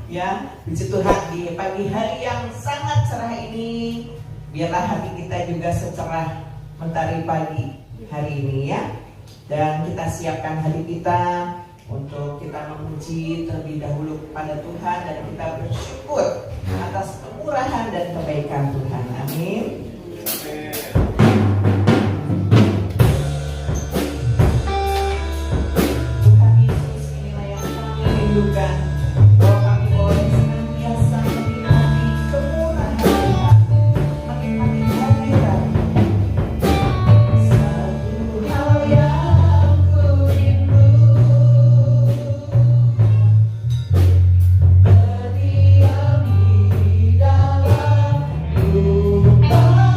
Ya, puji Tuhan di pagi hari yang sangat cerah ini, biarlah hati kita juga secerah mentari pagi hari ini ya. Dan kita siapkan hati kita untuk kita memuji terlebih dahulu kepada Tuhan dan kita bersyukur atas kemurahan dan kebaikan Tuhan. Amin. Tuhan Yesus, inilah yang kami rindukan. Oh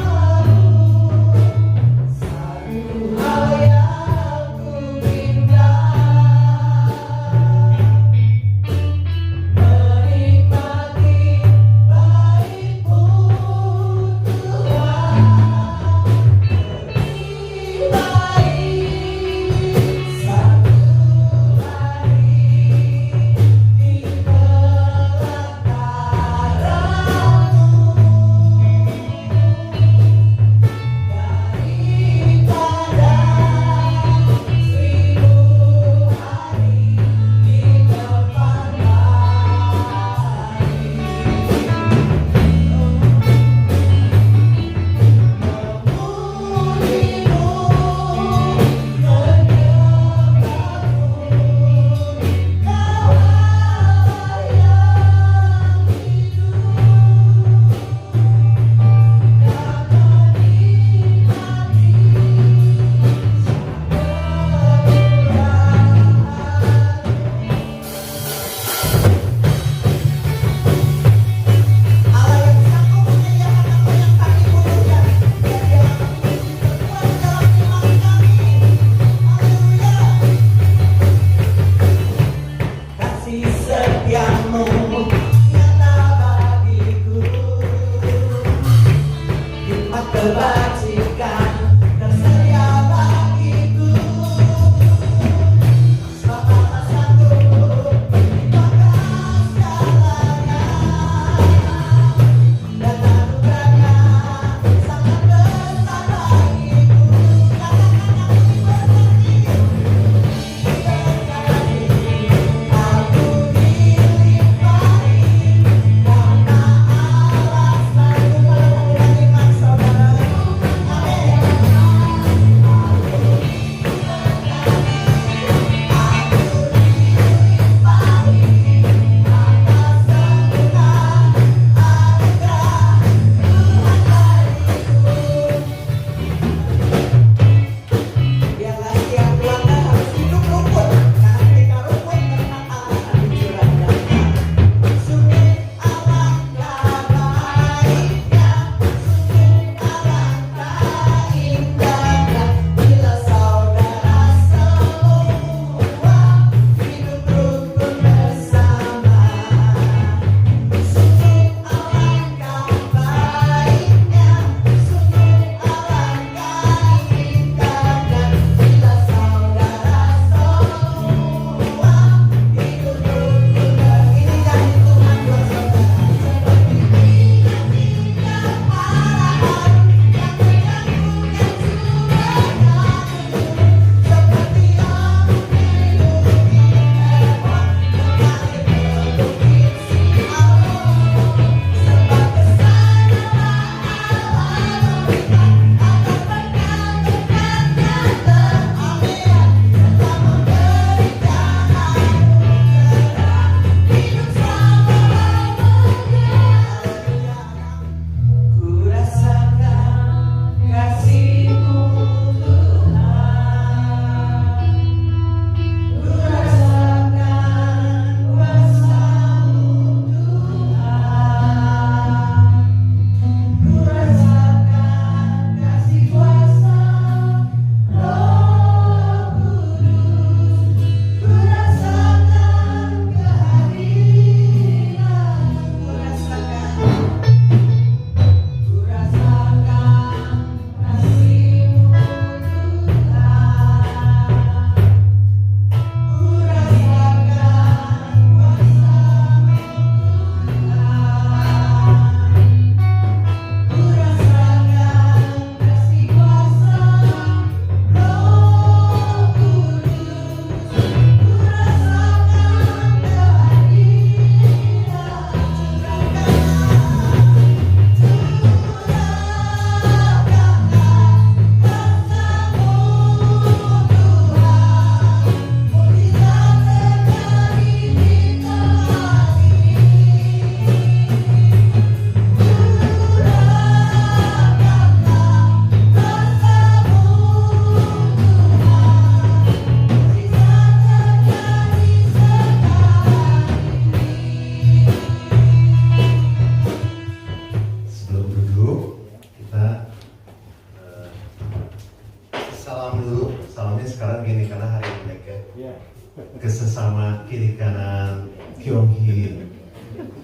ke sesama kiri kanan Kyonghi.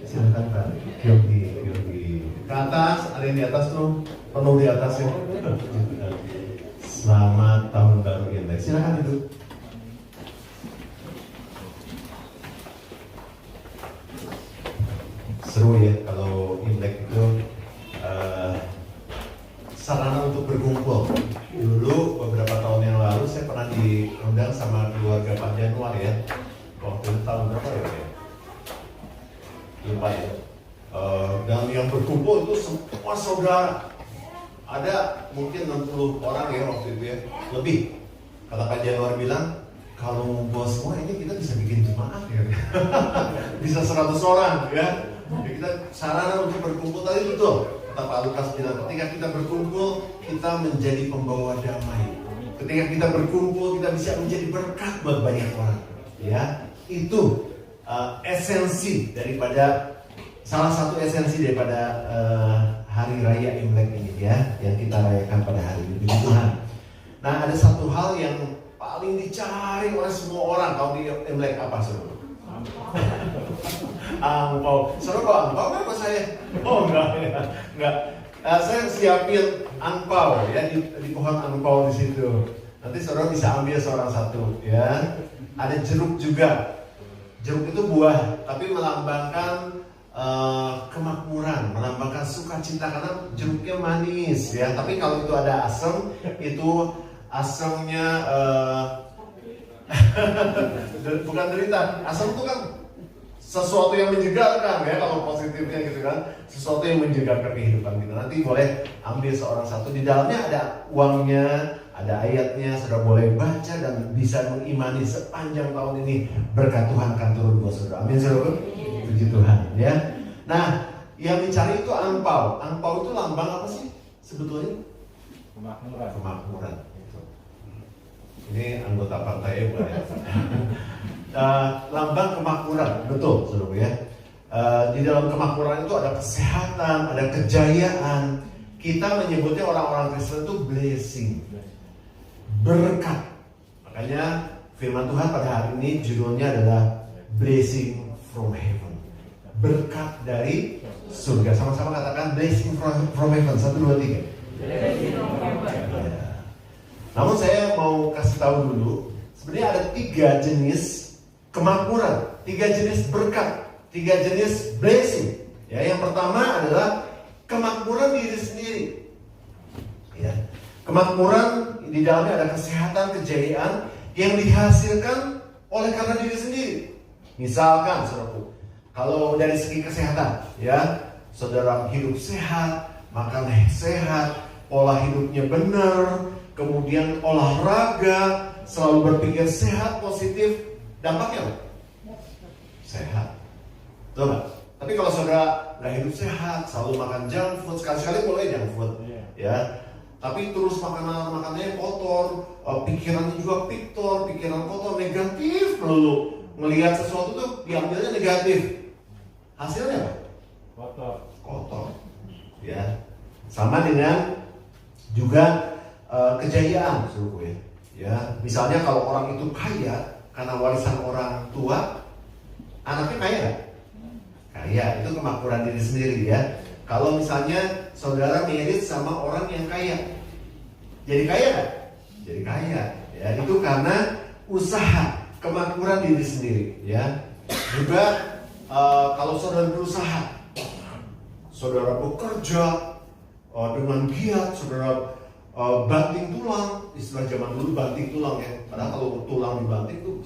Silakan Pak Kyonghi. Ke atas, ada yang di atas tuh, penuh di atas ya. Selamat tahun baru Imlek. Silakan duduk. Seru ya kalau Imlek itu sarana untuk berkumpul. Dulu beberapa tahun yang lalu saya pernah diundang sama keluarga Pak Januar ya. Waktu itu tahun berapa ya? Lupa ya. Dan yang berkumpul itu semua saudara. Ada mungkin 60 orang ya waktu itu ya. Lebih. Kata Pak Januar bilang, kalau ngumpul semua ini kita bisa bikin jemaat ya. Bisa 100 orang ya. Jadi kita sarana untuk berkumpul tadi betul. Kata Pak Lukas bilang, ketika kita berkumpul, kita menjadi pembawa damai. Ketika kita berkumpul, kita bisa menjadi berkat buat banyak orang. Ya, itu esensi daripada salah satu esensi daripada hari raya Imlek ini ya, yang kita rayakan pada hari ini. Puji Tuhan. Nah, ada satu hal yang paling dicari oleh semua orang kalau di Imlek apa saudara? Angpau. Saudara bawa angpau apa saya? Oh enggak ya, enggak. Saya siapin angpau ya di pohon angpau di situ. Nanti saudara bisa ambil seorang satu ya. Ada jeruk juga. Jeruk itu buah, tapi melambangkan kemakmuran, melambangkan sukacita karena jeruknya manis ya. Tapi kalau itu ada asam, itu asamnya bukan derita. Asam itu kan sesuatu yang menjegalkan ya, kalau positifnya gitu kan, sesuatu yang menjegalkan kehidupan kita. Nanti boleh ambil seorang satu, di dalamnya ada uangnya, ada ayatnya, saudara boleh baca dan bisa mengimani sepanjang tahun ini berkat Tuhan akan turun buat saudara. Amin saudara. Puji Tuhan ya. Nah, yang dicari itu angpau. Angpau itu lambang apa sih sebetulnya? Kemakmuran. Kemakmuran. Ini anggota partai bukan ya? Lambang kemakmuran, betul saudara ya. Di dalam kemakmuran itu ada kesehatan, ada kejayaan. Kita menyebutnya orang-orang Kristen itu blessing, berkat. Makanya firman Tuhan pada hari ini judulnya adalah blessing from heaven, berkat dari surga. Sama-sama katakan blessing from heaven. 1, 2, 3. Namun saya mau kasih tahu dulu, sebenarnya ada 3 jenis kemakmuran, 3 jenis berkat, 3 jenis blessing. Ya, yang pertama adalah kemakmuran diri sendiri. Ya, kemakmuran di dalamnya ada kesehatan, kejayaan yang dihasilkan oleh karena diri sendiri. Misalkan, saudaraku, kalau dari segi kesehatan, ya, saudara hidup sehat, makan sehat, pola hidupnya benar, kemudian olahraga, selalu berpikir sehat, positif, dampaknya apa? Sehat. Betul nggak? Tapi kalau saudara nggak hidup sehat, selalu makan junk food, sekali-sekali boleh junk food, ya. Tapi terus makanannya kotor, pikirannya juga pikiran kotor, negatif melulu. Melihat sesuatu tuh diambilnya negatif. Hasilnya apa? Kotor. Ya. Sama dengan juga kejayaan, suruh ya. Ya, misalnya kalau orang itu kaya karena warisan orang tua, anaknya kaya nggak? Kaya, itu kemakmuran diri sendiri ya. Kalau misalnya saudara mirip sama orang yang kaya, jadi kaya nggak? Jadi kaya. Ya, itu karena usaha, kemakmuran diri sendiri. Ya, juga kalau saudara berusaha, saudara bekerja dengan giat, saudara banting tulang, istilah zaman dulu banting tulang ya. Padahal kalau tulang dibanting tuh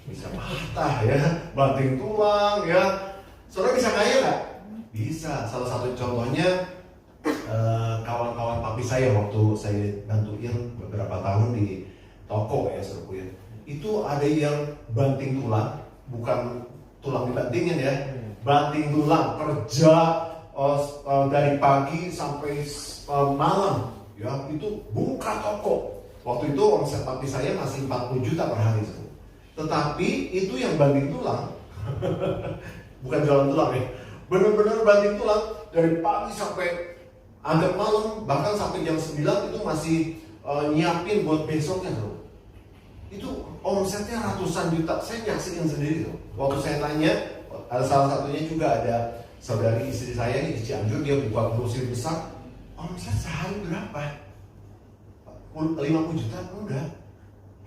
bisa patah ya, banting tulang ya. Saudara bisa kaya nggak? Bisa. Salah satu contohnya kawan-kawan papi saya waktu saya bantuin beberapa tahun di toko ya saudara ya. Itu ada yang banting tulang, bukan tulang dibantingin ya, banting tulang kerja dari pagi sampai malam. Ya, itu buka toko. Waktu itu omset papi saya masih 40 juta per hari. Tetapi itu yang banting tulang bukan jualan tulang ya, benar-benar banting tulang dari pagi sampai agak malam, bahkan sampai jam 9 itu masih nyiapin buat besoknya tuh. itu omsetnya ratusan juta. Saya nyaksiin sendiri tuh. Waktu saya tanya, ada salah satunya juga ada saudari istri saya di Cianjur, dia buka grosir besar, omset sehari berapa? 50 juta? Enggak,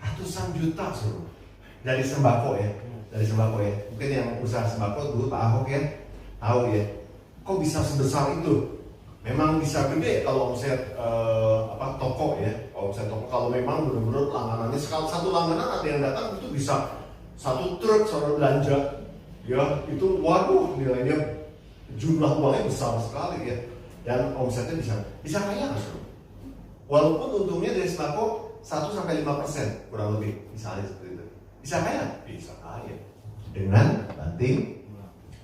ratusan juta suruh. Dari sembako ya, Mungkin yang usaha sembako dulu Pak Ahok ya, tahu ya. Kok bisa sebesar itu? Memang bisa gede kalau omset toko ya. Omset toko kalau memang benar-benar langganannya satu langganan ada yang datang itu bisa satu truk saudara belanja. Ya, itu waduh nilainya jumlah uangnya besar sekali ya. Dan omsetnya bisa kaya kan? Walaupun untungnya dari sembako 1-5% kurang lebih, misalnya seperti itu. Bisa kaya? Bisa kaya. Dengan banting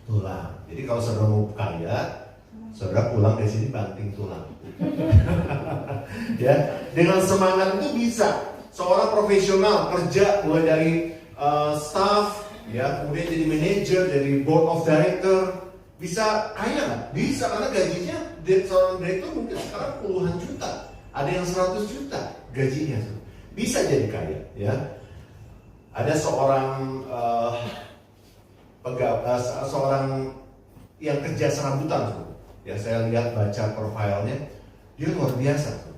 tulang. Jadi kalau saudara mau kaya, saudara pulang dari sini banting tulang. Ya, dengan semangat itu bisa. Seorang profesional kerja mulai dari staff, ya, kemudian jadi manajer, jadi board of director, bisa kaya nggak? Bisa, karena gajinya seorang direktur mungkin sekarang puluhan juta. Ada yang 100 juta gajinya. Bisa jadi kaya, ya. Ada seorang seorang yang kerja serabutan, ya, saya lihat baca profilnya, dia luar biasa.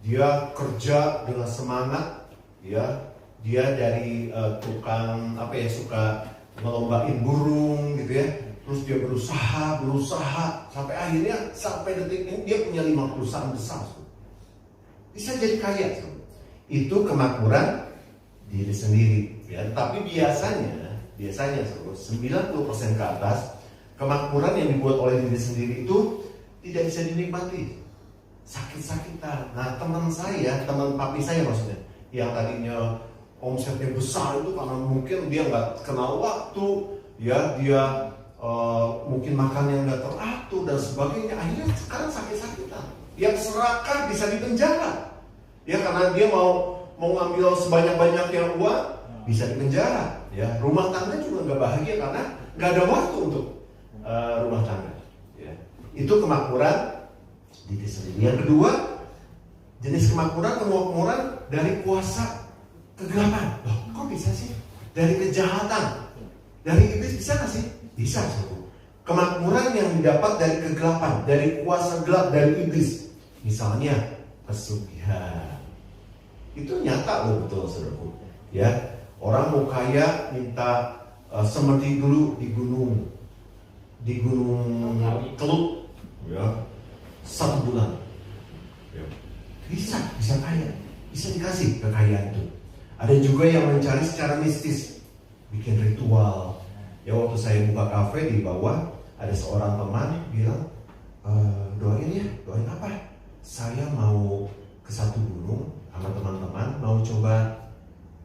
Dia kerja dengan semangat, ya. Dia dari tukang suka ngelombain burung gitu ya. Terus dia berusaha sampai detik ini dia punya 5 perusahaan besar. Bisa jadi kaya. Itu kemakmuran diri sendiri, ya. Tapi biasanya 90% ke atas kemakmuran yang dibuat oleh diri sendiri itu tidak bisa dinikmati. Sakit-sakitan. Nah, teman papi saya maksudnya, yang tadinya omsetnya besar itu karena mungkin dia nggak kenal waktu, ya, dia mungkin makan yang nggak teratur dan sebagainya. Akhirnya sekarang sakit-sakitan. Yang serakah bisa dipenjara, ya, karena dia mau ngambil sebanyak-banyaknya uang, bisa dipenjara. Ya, rumah tangga juga nggak bahagia karena nggak ada waktu untuk rumah tangga. Ya. Itu kemakmuran diri sendiri. Yang kedua, jenis kemakmuran dari kuasa kegelapan. Loh, kok bisa sih? Dari kejahatan, dari iblis bisa nggak sih? Bisa. Kemakmuran yang didapat dari kegelapan, dari kuasa gelap, dari iblis. Misalnya pesugihan. Itu nyata loh, betul saudaraku. Ya, orang mau kaya minta seperti dulu di gunung Kelut, ya, 1 bulan. Ya. Bisa kaya, bisa dikasih kekayaan itu. Ada juga yang mencari secara mistis, bikin ritual. Ya, waktu saya buka kafe di bawah, ada seorang teman bilang, doain apa? Saya mau ke satu gunung sama teman-teman, mau coba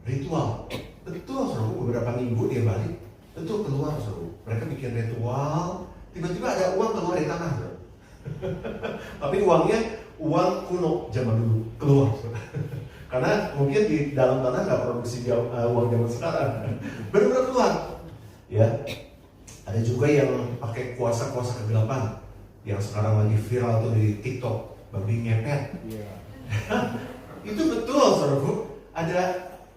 ritual. Betul, saudara, beberapa minggu dia balik, betul keluar, saudara. Mereka bikin ritual, tiba-tiba ada uang keluar dari tanah, saudara. Tapi uangnya uang kuno zaman dulu keluar, saudara. Karena mungkin di dalam tanah nggak produksi uang zaman sekarang. Benar-benar keluar. Ya, ada juga yang pakai kuasa-kuasa kegelapan yang sekarang lagi viral tuh di TikTok, babi ngepet. Itu betul, saudaraku.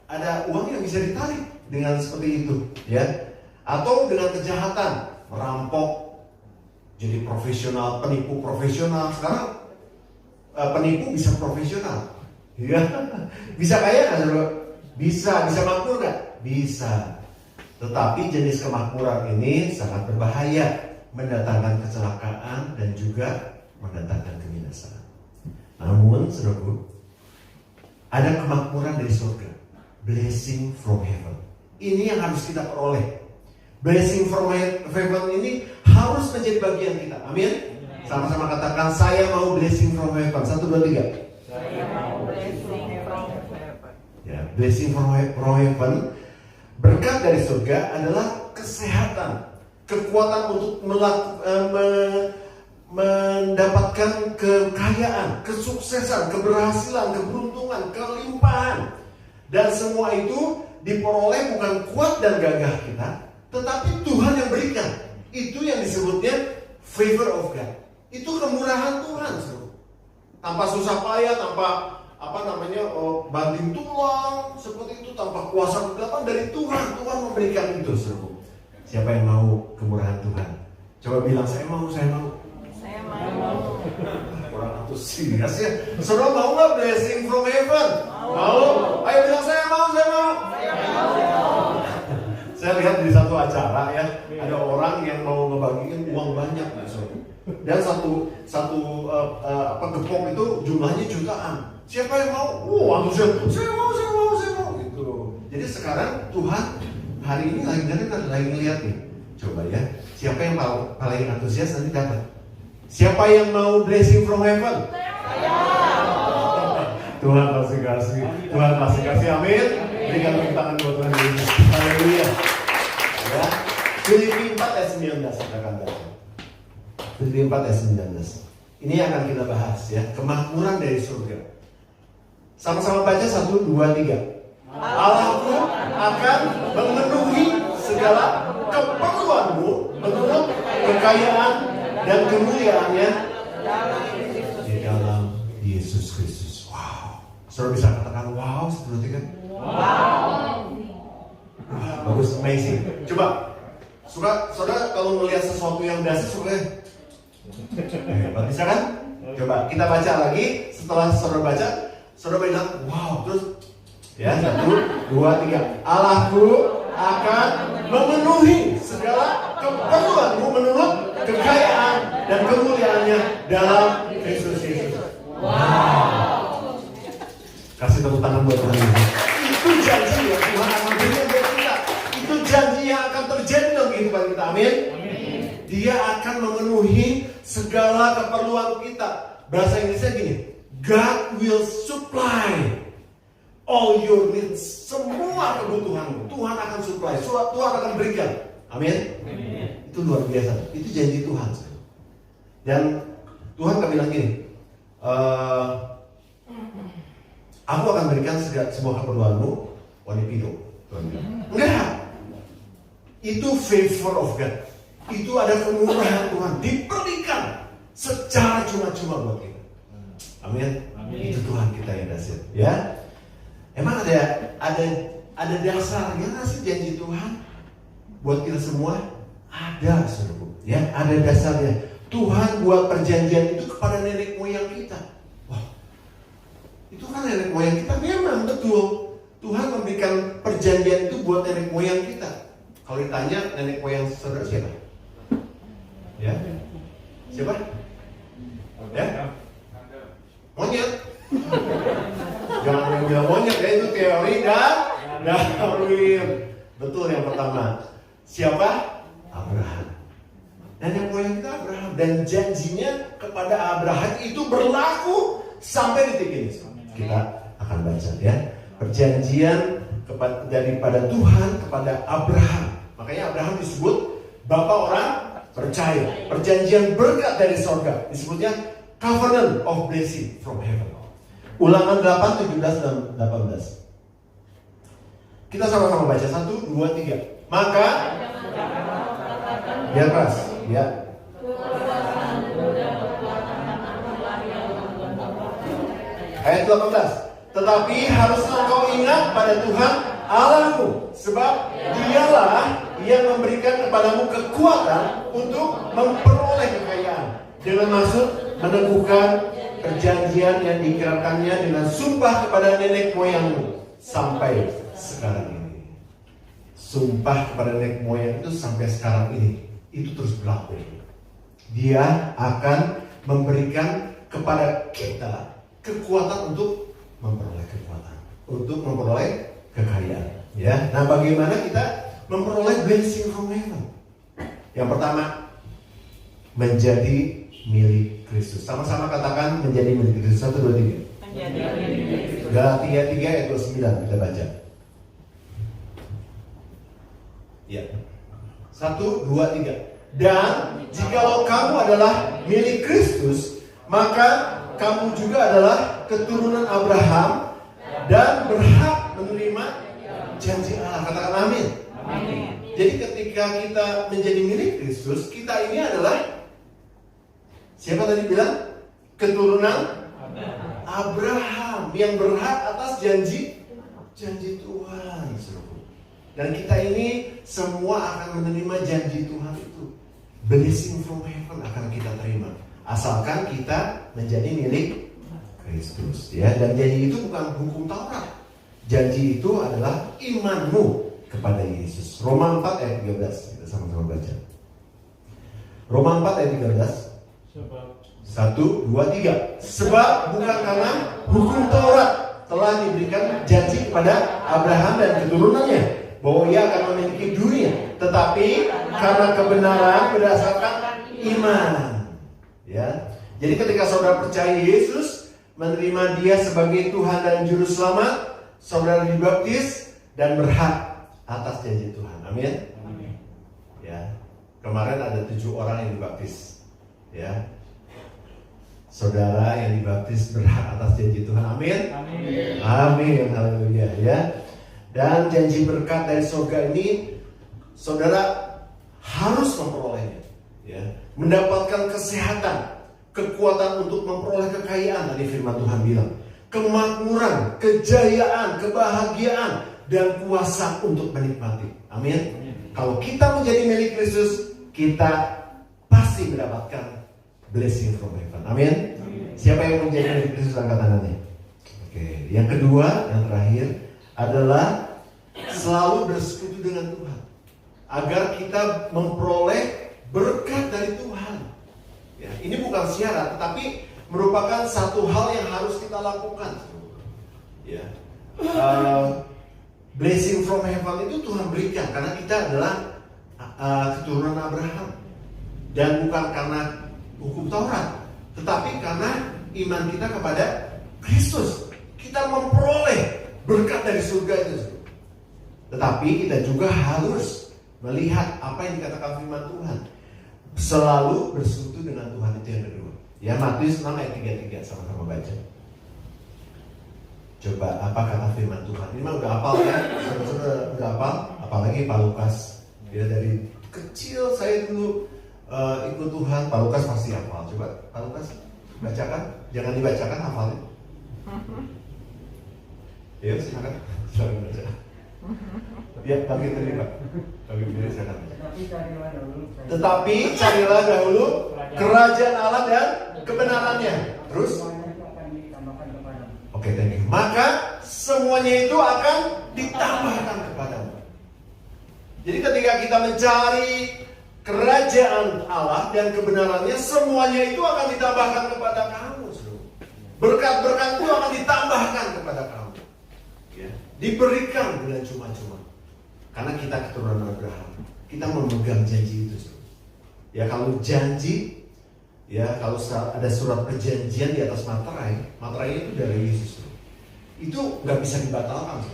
Ada uang yang bisa ditarik dengan seperti itu, ya. Atau dengan kejahatan, merampok, jadi profesional, penipu profesional. Sekarang penipu bisa profesional, ya. Bisa kaya nggak, saudara? Bisa makmur nggak? Bisa. Tetapi jenis kemakmuran ini sangat berbahaya, mendatangkan kecelakaan dan juga mendatangkan kebinasaan. Namun, saudaraku, ada kemakmuran dari surga, blessing from heaven. Ini yang harus kita peroleh. Blessing from heaven ini harus menjadi bagian kita. Amin. Sama-sama katakan, saya mau blessing from heaven. 1, 2, 3. Saya mau blessing from heaven. Ya, blessing from heaven. Berkat dari surga adalah kesehatan, kekuatan untuk mendapatkan kekayaan, kesuksesan, keberhasilan, keberuntungan, kelimpahan. Dan semua itu diperoleh bukan kuat dan gagah kita, tetapi Tuhan yang berikan. Itu yang disebutnya favor of God. Itu kemurahan Tuhan. Tanpa susah payah, tanpa banting tulang seperti itu tanpa kuasa kegelapan dari Tuhan. Tuhan memberikan itu, saudara. Siapa yang mau kemurahan Tuhan? Coba bilang, saya mau. Saya mau. Kurang antusias ya. Saudara mau nggak blessing from heaven? Mau? Ayo bilang, saya mau. Saya lihat di satu acara ya, ada orang yang mau ngebagiin uang banyak, saudara. Dan satu gepok itu jumlahnya jutaan. Siapa yang mau? Antusias. Saya mau gitu. Jadi sekarang Tuhan hari ini lagi ngeliat nih. Coba ya, siapa yang paling antusias nanti dapat. Siapa yang mau blessing from heaven? Tuhan masih kasih. Amin. Berikan tepuk tangan buat Tuhan Yesus. Haleluya. Ya. Filipi 4 ayat 19 kita akan baca. Filipi 4 ayat 19. Ini yang akan kita bahas ya, kemakmuran dari surga. Sama-sama baca 1, 2, 3. Allahku akan memenuhi segala keperluanmu menurut kekayaan dan kemuliaannya di dalam Yesus Kristus. Wow. Saudara bisa katakan wow seperti kan? Wow. Bagus, amazing. Coba, saudara kalau melihat sesuatu yang dahsyat suka bisa kan? Coba kita baca lagi. Setelah saudara baca, saudara bilang wow. Terus ya 1, 2, 3. Allahku akan memenuhi segala keperluanmu menurut kekayaan dan kemuliaannya dalam Kristus Yesus. Wow. Kasih tepuk tangan buat Tuhan. Itu janji yang Tuhan akan berikan buat kita. Itu janji yang akan terjadi dalam kehidupan kita. Amin. Dia akan memenuhi segala keperluan kita. Bahasa Inggrisnya gini, God will supply all your needs. Semua kebutuhanmu Tuhan akan supply, Tuhan akan berikan. Amin. Itu luar biasa. Itu janji Tuhan. Dan Tuhan akan bilang gini, aku akan berikan semua keperluanmu, Wanipido. Enggak. Itu favor of God. Itu ada kemurahan Tuhan diberikan secara cuma-cuma buat kita. Amin. Itu Tuhan kita yang dahsyat. Ya. Emang ada dasarnya nggak sih janji Tuhan buat kita semua? Ada, saudara. Ya, ada dasarnya. Tuhan buat perjanjian itu kepada nenek moyang kita. Wah, itu kan nenek moyang kita, memang betul. Tuhan memberikan perjanjian itu buat nenek moyang kita. Kalau ditanya nenek moyang saudara siapa? Ya, siapa? Ya, monyet. Jangan bilang monyet ya, itu teori dan Darwin. Betul yang pertama. Siapa? Abraham. Dan yang moyang kita Abraham. Dan janjinya kepada Abraham itu berlaku sampai detik ini. Kita akan baca ya. Perjanjian daripada Tuhan kepada Abraham. Makanya Abraham disebut Bapak orang percaya. Perjanjian berkat dari sorga. Disebutnya Covenant of Blessing from Heaven. Ulangan 8, 17, dan 18. Kita sama-sama baca 1, 2, 3. Maka biar keras ya. Ayat 18. Tetapi harus engkau ingat pada Tuhan Allahmu, sebab Dialah yang memberikan kepadamu kekuatan untuk memperoleh kekayaan, dengan maksud meneguhkan perjanjian yang diikratkannya dengan sumpah kepada nenek moyangmu sampai sekarang ini. Sumpah kepada nenek moyang itu sampai sekarang ini, itu terus berlaku. Dia akan memberikan kepada kita kekuatan untuk memperoleh kekuatan, untuk memperoleh kekayaan. Ya, nah bagaimana kita memperoleh blessing from heaven? Yang pertama, menjadi milik Kristus. Sama-sama katakan menjadi milik Kristus. 1, 2, 3. Menjadi milik Kristus. Galatia 3 ayat 29 kita baca. Ya. 1, 2, 3. Dan jikalau kamu adalah milik Kristus, maka kamu juga adalah keturunan Abraham dan berhak menerima janji Allah. Katakan amin. Amin. Jadi ketika kita menjadi milik Kristus, kita ini adalah siapa tadi bilang? Keturunan Abraham yang berhak atas janji Tuhan. Dan kita ini semua akan menerima janji Tuhan itu. Blessing from heaven akan kita terima, asalkan kita menjadi milik Kristus, ya. Dan janji itu bukan hukum Taurat. Janji itu adalah imanmu kepada Yesus. Roma 4 ayat 13, kita sama-sama baca. Roma 4 ayat 13. 1, 2, 3. Sebab bukan karena hukum Taurat telah diberikan janji kepada Abraham dan keturunannya bahwa ia akan memiliki dunia, tetapi karena kebenaran berdasarkan iman. Ya. Jadi ketika saudara percaya Yesus, menerima Dia sebagai Tuhan dan Juru Selamat, saudara dibaptis dan berhak atas janji Tuhan. Amin. Ya. Kemarin ada 7 orang yang dibaptis. Ya. Saudara yang dibaptis berhak atas janji Tuhan. Amin. Amin. Haleluya, ya. Dan janji berkat dari surga ini saudara harus memperolehnya, ya. Mendapatkan kesehatan, kekuatan untuk memperoleh kekayaan, tadi firman Tuhan bilang, kemakmuran, kejayaan, kebahagiaan, dan kuasa untuk menikmati. Amin. Kalau kita menjadi milik Kristus, kita pasti mendapatkan blessing from heaven. Amin. Siapa yang menjadi milik Kristus, angkat tangannya. Oke. Yang kedua, yang terakhir adalah selalu bersekutu dengan Tuhan, agar kita memperoleh berkat dari Tuhan. Ya, ini bukan syarat, tetapi merupakan satu hal yang harus kita lakukan. Ya, blessing from heaven itu Tuhan berikan karena kita adalah keturunan Abraham, dan bukan karena hukum Taurat, tetapi karena iman kita kepada Kristus. Kita memperoleh berkat dari surga itu. Tetapi kita juga harus melihat apa yang dikatakan firman Tuhan. Selalu bersekutu dengan Tuhan, itu yang kedua. Ya, Matius 6 ayat 33, sama-sama baca. Coba apa kata firman Tuhan? Ini mah udah hafal kan? Sudah hafal, apalagi Pak Lukas. Ya, dari kecil saya dulu ikut Tuhan, Pak Lukas pasti hafal. Coba Pak Lukas bacakan, jangan dibacakan, hafalnya. Ya, silakan. Silakan baca. Ya, bagi tadi Pak. Bagi diri silakan. Tetapi carilah dahulu kerajaan Allah dan kebenarannya. Terus? Oke, thank you. Maka semuanya itu akan ditambahkan kepadamu. Jadi ketika kita mencari kerajaan Allah dan kebenarannya, semuanya itu akan ditambahkan kepada kamu. Berkat-berkat itu akan ditambahkan kepada kamu. Ya, diberikan dengan cuma-cuma. Karena kita keturunan Abraham, kita memegang janji itu. Ya, kalau janji, ya kalau ada surat perjanjian di atas materai, materai itu dari Yesus. Itu nggak bisa dibatalkan.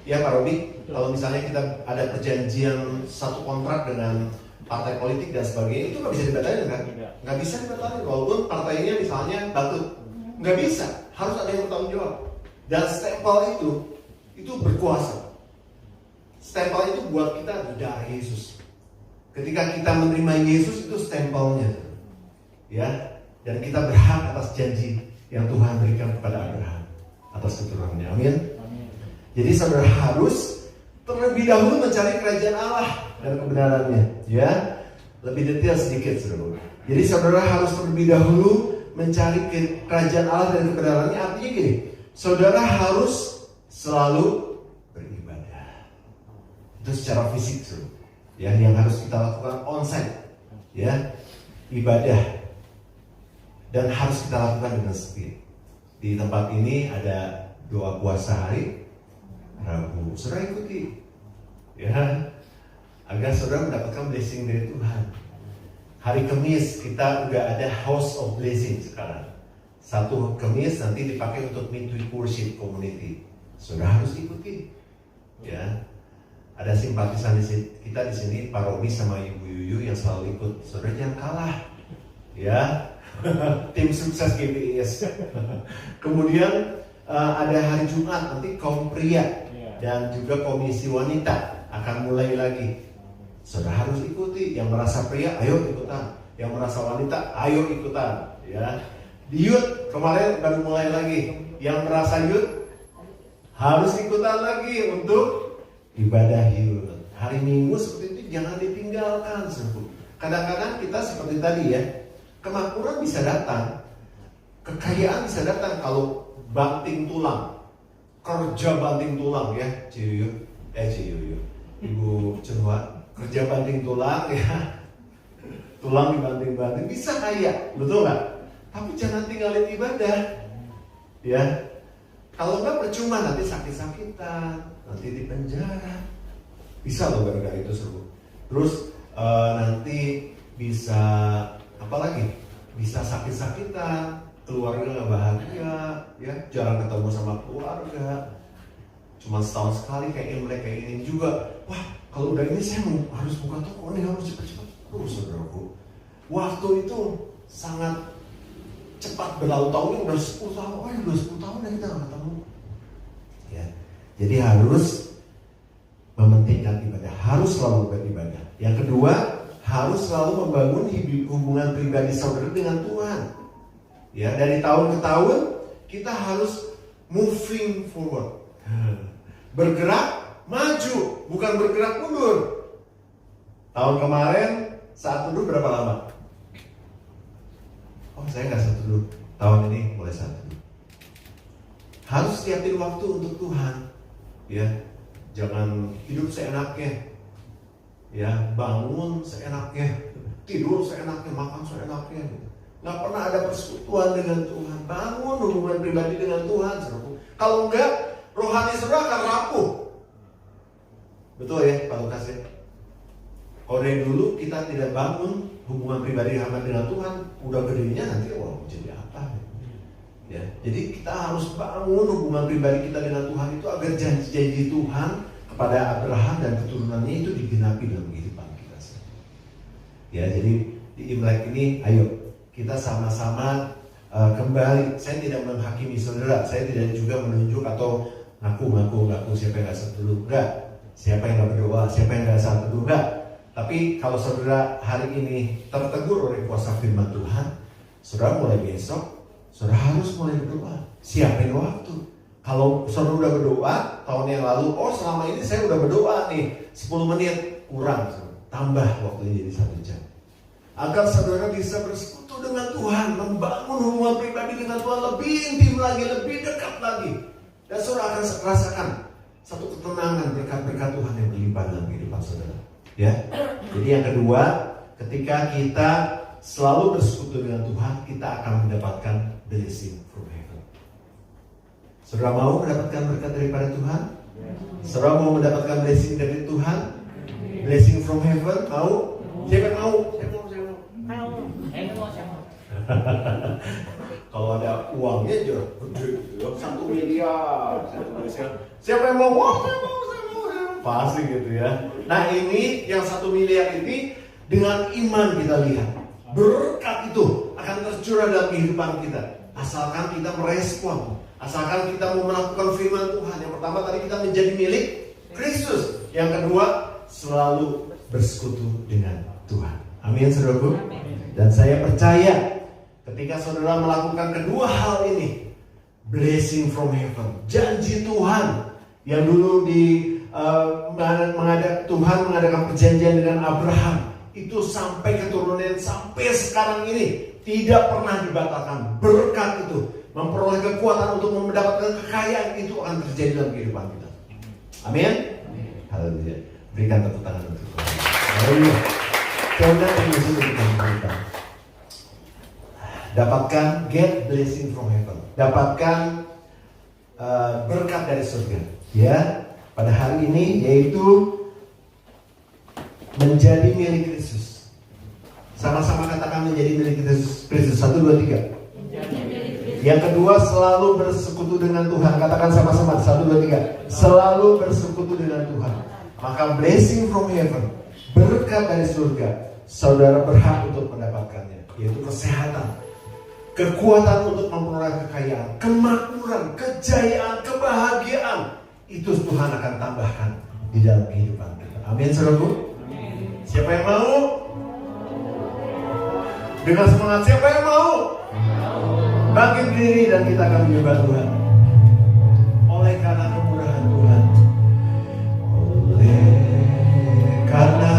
Ya Pak Robi, kalau misalnya kita ada perjanjian satu kontrak dengan partai politik dan sebagainya, itu nggak bisa dibatalkan kan? Nggak bisa dibatalkan, walaupun partainya misalnya batu, nggak bisa. Harus ada yang bertanggung jawab. Dan stempel itu berkuasa. Stempel itu buat kita darah Yesus. Ketika kita menerima Yesus, itu stempelnya, ya. Dan kita berhak atas janji yang Tuhan berikan kepada Abraham atas keturunannya. Amin. Jadi saudara harus terlebih dahulu mencari kerajaan Allah dan kebenarannya, ya. Lebih detail sedikit, saudara. Jadi saudara harus terlebih dahulu mencari kerajaan Allah dan kebenarannya. Artinya gini, saudara harus selalu beribadah. Itu secara fisik, saudara. Ya, yang harus kita lakukan onsite, ya, ibadah, dan harus kita lakukan dengan sepi. Di tempat ini ada doa puasa hari Rabu, saudara ikuti, ya, agar saudara mendapatkan blessing dari Tuhan. Hari Kamis kita udah ada House of Blessing sekarang. Satu Kamis nanti dipakai untuk midweek worship community. Saudara harus ikuti, ya. Ada simpatisan kita di sini, Pak Robi sama Ibu Yuyu yang selalu ikut. Saudara jangan kalah, ya. Tim sukses GBIS. Kemudian ada hari Jumat nanti kaum pria dan juga komisi wanita akan mulai lagi. Saudara harus ikuti. Yang merasa pria, ayo ikutan. Yang merasa wanita, ayo ikutan. Ya. Di youth kemarin baru mulai lagi. Yang merasa youth harus ikutan lagi untuk ibadah youth. Hari Minggu seperti itu jangan ditinggalkan, saudaraku. Kadang-kadang kita seperti tadi ya, kemakmuran bisa datang, kekayaan bisa datang kalau banting tulang, kerja banting tulang ya, Ciyu, Ibu Cenwa, kerja banting tulang ya, tulang dibanting-banting bisa kaya, betul nggak? Tapi jangan tinggalin ibadah, ya. Kalau nggak percuma nanti sakit-sakitan, nanti di penjara, bisa loh gara-gara itu seru. Terus nanti bisa apa lagi? Bisa sakit-sakitan, keluarga nggak bahagia, ya, jarang ketemu sama keluarga. Cuma setahun sekali kayak Imlek kayak ini juga. Wah, kalau udah ini saya harus buka toko nih, harus cepat-cepat. Saudaraku, waktu itu sangat cepat berlalu, tahun udah 10 tahun, udah 10 tahun dan kita nggak ketemu. Ya, jadi harus mementingkan ibadah, harus selalu beribadah. Yang kedua, harus selalu membangun hubungan pribadi saudara dengan Tuhan. Ya, dari tahun ke tahun kita harus moving forward, bergerak maju, bukan bergerak mundur. Tahun kemarin saat teduh berapa lama? Oh, saya nggak saat teduh. Tahun ini mulai saat teduh. Harus siapin waktu untuk Tuhan, ya. Jangan hidup seenaknya, ya. Bangun seenaknya, tidur seenaknya, makan seenaknya. Nggak pernah ada persekutuan dengan Tuhan. Bangun hubungan pribadi dengan Tuhan, saudaraku. Kalau enggak, rohani saudara akan rapuh. Betul ya, Pak Lukas ya? Kalau dari dulu kita tidak bangun hubungan pribadi hamba dengan Tuhan, udah gedenya nanti jadi apa? Ya, jadi kita harus bangun hubungan pribadi kita dengan Tuhan itu agar janji-janji Tuhan kepada Abraham dan keturunannya itu digenapi dalam kehidupan kita. Ya, jadi di Imlek ini, ayo kita sama-sama kembali. Saya tidak menghakimi saudara, saya tidak juga menunjuk atau ngaku siapa yang nggak setuju, enggak. Siapa yang nggak berdoa, siapa yang nggak saat teduh, enggak. Tapi kalau saudara hari ini tertegur oleh kuasa firman Tuhan, saudara mulai besok, saudara harus mulai berdoa. Siapin waktu. Kalau saudara udah berdoa tahun yang lalu, oh selama ini saya udah berdoa nih 10 menit, kurang, tambah waktunya jadi 1 jam. Agar saudara bisa bersekutu dengan Tuhan, membangun hubungan pribadi dengan Tuhan lebih intim lagi, lebih dekat lagi. Dan saudara akan rasakan satu ketenangan berkat-berkat Tuhan yang berlimpah dalam kehidupan saudara. Ya, jadi yang kedua, ketika kita selalu bersekutu dengan Tuhan, kita akan mendapatkan blessing from heaven. Saudara mau mendapatkan berkat daripada Tuhan? Saudara mau mendapatkan blessing dari Tuhan? Blessing from heaven? Mau? Siapa mau? Kalau ada uangnya aja, 1 miliar. Siapa yang mau? Wah, saya mau. Pasti gitu ya. Nah ini yang 1 miliar ini dengan iman kita lihat berkat itu akan tercurah dalam kehidupan kita. Asalkan kita merespon, asalkan kita mau melakukan firman Tuhan. Yang pertama tadi kita menjadi milik Kristus. Yang kedua selalu bersekutu dengan Tuhan. Amin saudaraku. Dan saya percaya ketika saudara melakukan kedua hal ini, blessing from heaven, janji Tuhan yang dulu Tuhan mengadakan perjanjian dengan Abraham itu sampai keturunan sampai sekarang ini tidak pernah dibatalkan. Berkat itu memperoleh kekuatan untuk mendapatkan kekayaan itu akan terjadi dalam kehidupan kita. Amin. Haleluya. Berikan tepuk tangan untuk Tuhan. Haleluya. Saudara yang berikan kita. Dapatkan get blessing from heaven. Dapatkan berkat dari surga. Ya. Pada hari ini yaitu menjadi milik Kristus. Sama-sama katakan menjadi milik Kristus. 1, 2, 3. Yang kedua selalu bersekutu dengan Tuhan. Katakan sama-sama 1, 2, 3. Selalu bersekutu dengan Tuhan. Maka blessing from heaven, berkat dari surga, saudara berhak untuk mendapatkannya. Yaitu kesehatan, kekuatan untuk memperoleh kekayaan, kemakmuran, kejayaan, kebahagiaan. Itu Tuhan akan tambahkan di dalam kehidupan kita. Amin saudaraku. Siapa yang mau? Dengan semangat, siapa yang mau? Bangkit diri dan kita akan menyembah Tuhan. Oleh karena kemurahan Tuhan, oleh karena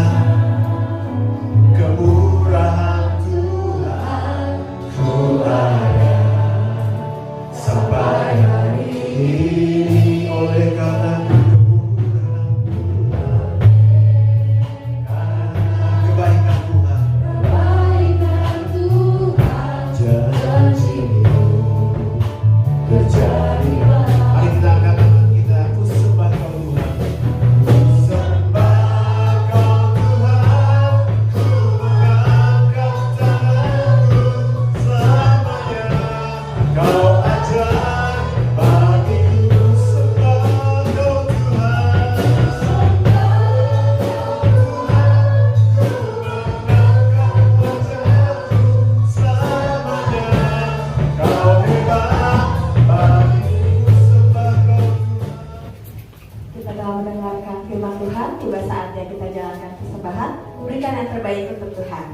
kemurahan Tuhan, ku ada sampai hari ini. Oleh karena kemurahan Tuhan, karena kebaikan Tuhan, janji-Mu terjadi. Mari kita angkat tangan kita, ku sembah Kau Tuhan, ku sembah Kau Tuhan, ku mengangkat tanganku selamanya. Kau ajar bagiku, sembah Kau Tuhan, ku mengangkat wajahku selamanya. Kau hebat bagiku, sembah Kau Tuhan. Kita telah mendengarkan firman Tuhan, tiba saatnya kita jalankan persembahan, berikan yang terbaik untuk Tuhan.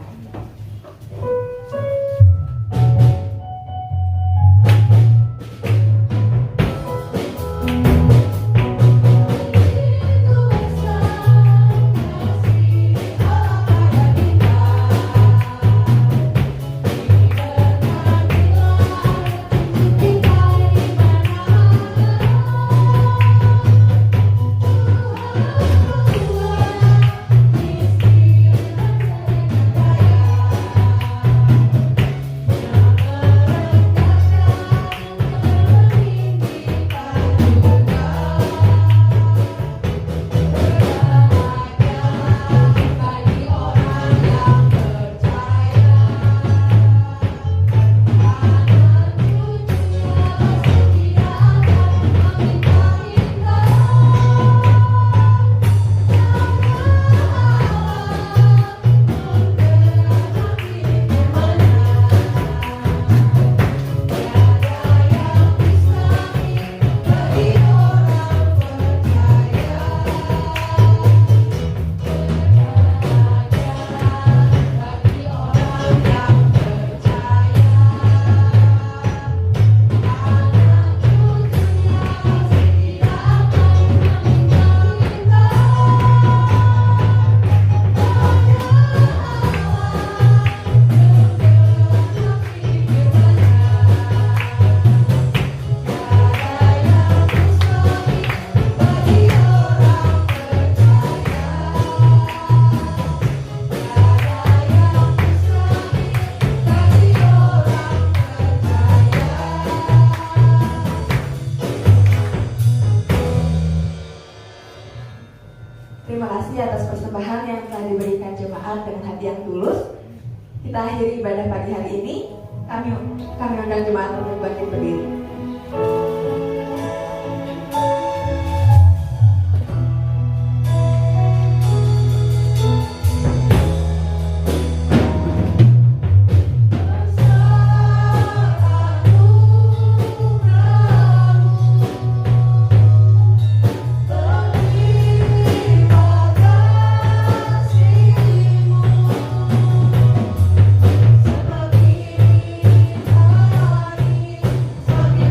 Terima kasih atas persembahan yang telah diberikan jemaat dengan hati yang tulus. Kita akhiri ibadah pagi hari ini. Kami undang jemaat untuk bangkit berdiri. Seperti hari, seperti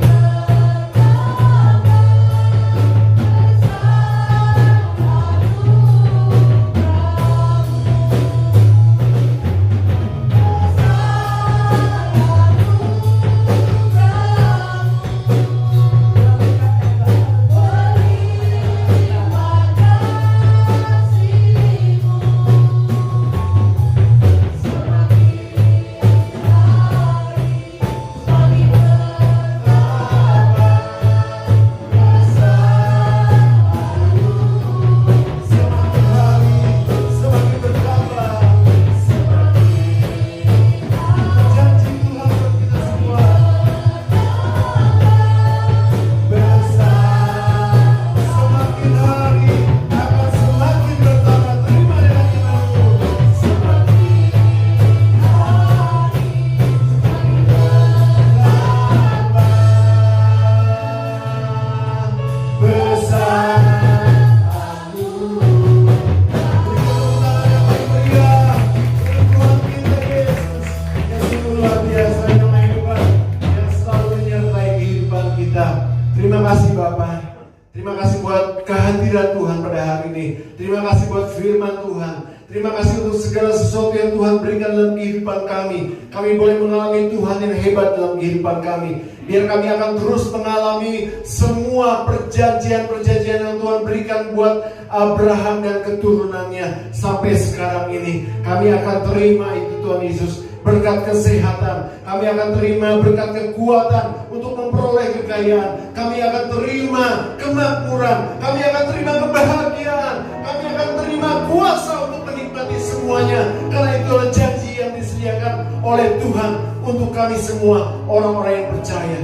kasih buat firman Tuhan. Terima kasih untuk segala sesuatu yang Tuhan berikan dalam kehidupan kami. Kami boleh mengalami Tuhan yang hebat dalam kehidupan kami. Biar kami akan terus mengalami semua perjanjian-perjanjian yang Tuhan berikan buat Abraham dan keturunannya. Sampai sekarang ini kami akan terima itu Tuhan Yesus. Berkat kesehatan, kami akan terima berkat kekuatan untuk memperoleh kekayaan. Kami akan terima kemakmuran, kami akan terima kebahagiaan, kami akan terima kuasa untuk menikmati semuanya. Karena itu adalah janji yang disediakan oleh Tuhan untuk kami semua orang-orang yang percaya.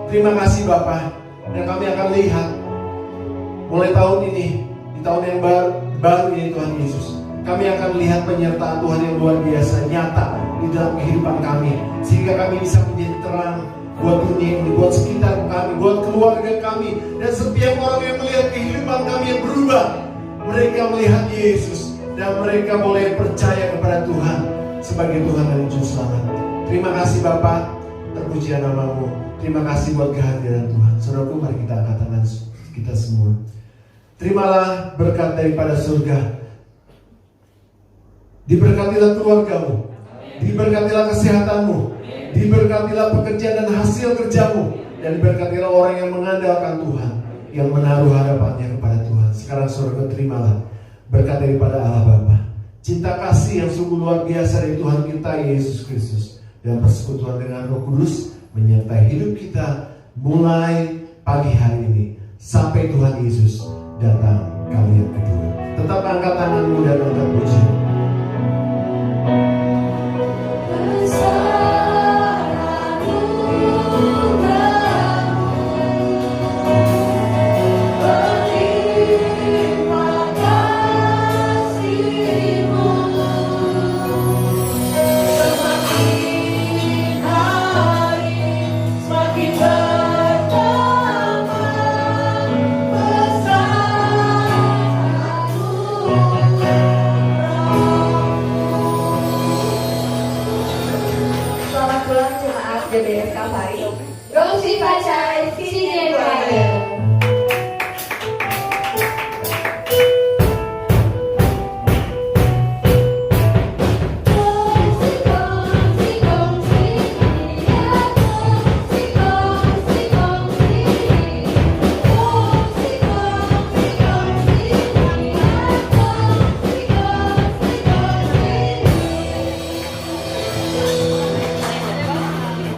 Terima kasih Bapa. Dan kami akan lihat mulai tahun ini, di tahun yang baru ini Tuhan Yesus, kami akan lihat penyertaan Tuhan yang luar biasa nyata di dalam kehidupan kami, sehingga kami bisa menjadi terang buat dunia ini, buat sekitar kami, buat keluarga kami, dan setiap orang yang melihat kehidupan kami yang berubah, mereka melihat Yesus dan mereka boleh percaya kepada Tuhan sebagai Tuhan dan Juru Selamat. Terima kasih Bapa, terpujilah nama-Mu. Terima kasih buat kehadiran Tuhan. Saudaraku, mari kita angkat tangan kita semua. Terimalah berkat daripada surga. Diberkatilah keluargamu, diberkatilah kesehatanmu, diberkatilah pekerjaan dan hasil kerjamu, dan diberkatilah orang yang mengandalkan Tuhan, yang menaruh harapannya kepada Tuhan. Sekarang saudara, terimalah berkat daripada Allah Bapa, cinta kasih yang sungguh luar biasa dari Tuhan kita Yesus Kristus, dan persekutuan dengan Roh Kudus menyertai hidup kita mulai pagi hari ini sampai Tuhan Yesus datang kali yang kedua. Tetap angkat tanganmu dan angkat